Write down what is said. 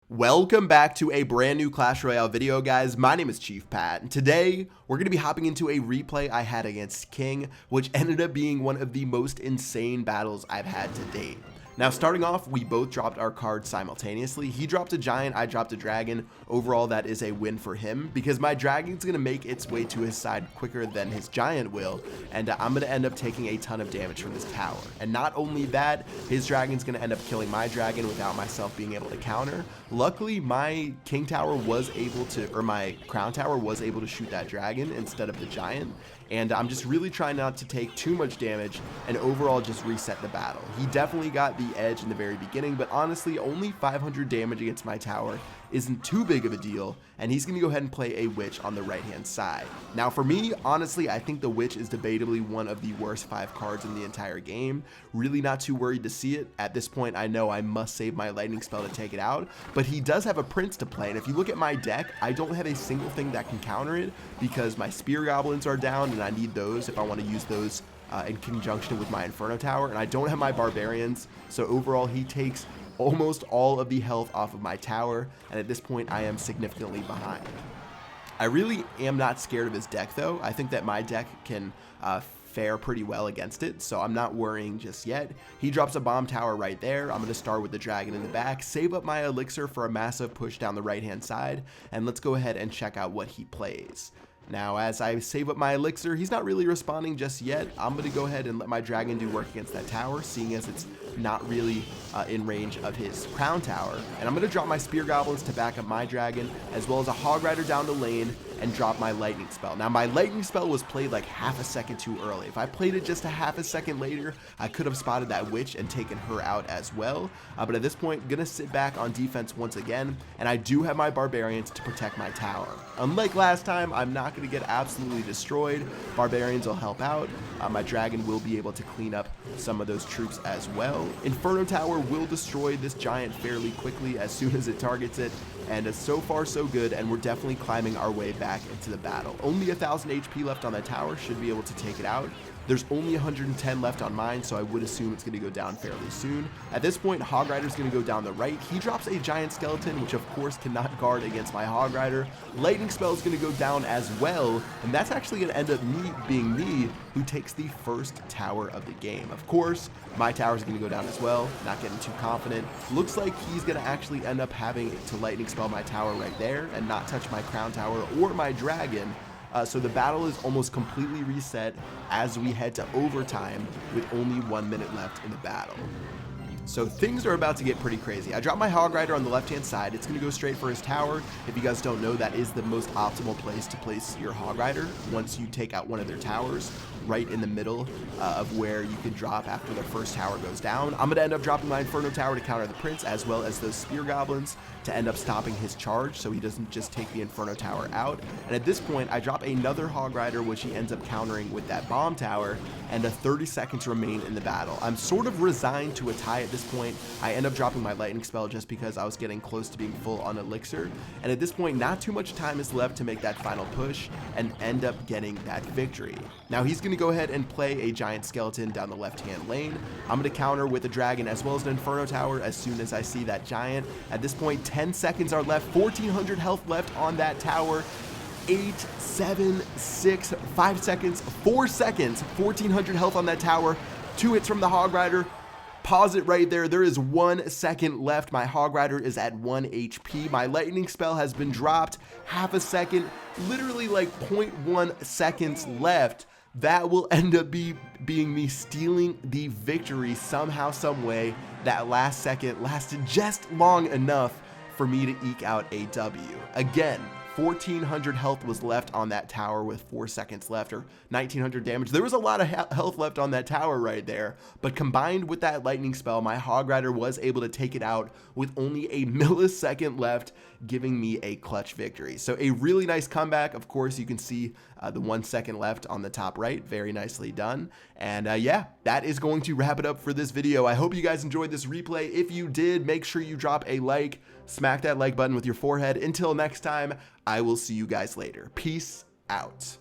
Welcome back to a brand new Clash Royale video, guys. My name is Chief Pat, and today we're going to be hopping into a replay I had against King, which ended up being one of the most insane battles I've had to date. Now, starting off, we both dropped our cards simultaneously. He dropped a giant, I dropped a dragon. Overall, that is a win for him because my dragon's going to make its way to his side quicker than his giant will, and I'm going to end up taking a ton of damage from this tower. And not only that, his dragon's going to end up killing my dragon without myself being able to counter. Luckily, my king tower was able to, or my crown tower was able to shoot that dragon instead of the giant. And I'm just really trying not to take too much damage and overall just reset the battle. He definitely got the edge in the very beginning, but honestly, only 500 damage against my tower isn't too big of a deal, and he's going to go ahead and play a witch on the right hand side. Now for me, honestly, I think the witch is debatably one of the worst 5 cards in the entire game. Really not too worried to see it. At this point, I know I must save my lightning spell to take it out, but he does have a prince to play, and if you look at my deck, I don't have a single thing that can counter it because my spear goblins are down and I need those if I want to use those in conjunction with my inferno tower, and I don't have my barbarians, so overall he takes almost all of the health off of my tower, and at this point I am significantly behind. I really am not scared of his deck though. I think that my deck can fare pretty well against it, so I'm not worrying just yet. He drops a bomb tower right there. I'm going to start with the dragon in the back, save up my elixir for a massive push down the right hand side, and let's go ahead and check out what he plays. Now, as I save up my elixir, he's not really responding just yet. I'm going to go ahead and let my dragon do work against that tower, seeing as it's not really in range of his crown tower. And I'm going to drop my spear goblins to back up my dragon, as well as a hog rider down the lane, and drop my lightning spell. Now, my lightning spell was played like half a second too early. If I played it just a half a second later, I could have spotted that witch and taken her out as well. But at this point, gonna sit back on defense once again, and I do have my barbarians to protect my tower. Unlike last time, I'm not gonna get absolutely destroyed. Barbarians will help out. My dragon will be able to clean up some of those troops as well. Inferno tower will destroy this giant fairly quickly as soon as it targets it, and so far so good, and we're definitely climbing our way back into the battle. Only 1,000 HP left on that tower, should be able to take it out. There's only 110 left on mine, so I would assume it's going to go down fairly soon. At this point, Hog Rider's going to go down the right. He drops a giant skeleton, which of course cannot guard against my Hog Rider. Lightning spell is going to go down as well, and that's actually going to end up being me who takes the first tower of the game. Of course, my tower is going to go down as well. Not getting too confident. Looks like he's going to actually end up having to lightning spell my tower right there and not touch my crown tower or my dragon. So the battle is almost completely reset as we head to overtime with only 1 minute left in the battle. So things are about to get pretty crazy. I dropped my Hog Rider on the left hand side. It's going to go straight for his tower. If you guys don't know, that is the most optimal place to place your Hog Rider once you take out one of their towers, right in the middle of where you can drop after the first tower goes down. I'm going to end up dropping my Inferno tower to counter the Prince, as well as those Spear Goblins to end up stopping his charge so he doesn't just take the Inferno tower out. And at this point, I drop another Hog Rider, which he ends up countering with that bomb tower, and 30 seconds remain in the battle. I'm sort of resigned to a tie at this point. I end up dropping my lightning spell just because I was getting close to being full on elixir, and at this point not too much time is left to make that final push and end up getting that victory. Now he's going to go ahead and play a giant skeleton down the left hand lane. I'm going to counter with a dragon as well as an inferno tower as soon as I see that giant. At this point 10 seconds are left, 1400 health left on that tower. 8, 7, 6, 5 seconds, 4 seconds, 1400 health on that tower. 2 hits from the Hog Rider. Pause it right there. There is 1 second left. My Hog Rider is at 1 HP. My lightning spell has been dropped. Half a second, literally like 0.1 seconds left. That will end up being me stealing the victory somehow, some way. That last second lasted just long enough for me to eke out a W. Again, 1400 health was left on that tower with 4 seconds left, or 1900 damage. There was a lot of health left on that tower right there, but combined with that lightning spell, my Hog Rider was able to take it out with only a millisecond left, giving me a clutch victory. So a really nice comeback. Of course, you can see the 1 second left on the top right. Very nicely done. And yeah, that is going to wrap it up for this video. I hope you guys enjoyed this replay. If you did, make sure you drop a like, smack that like button with your forehead. Until next time, I will see you guys later. Peace out.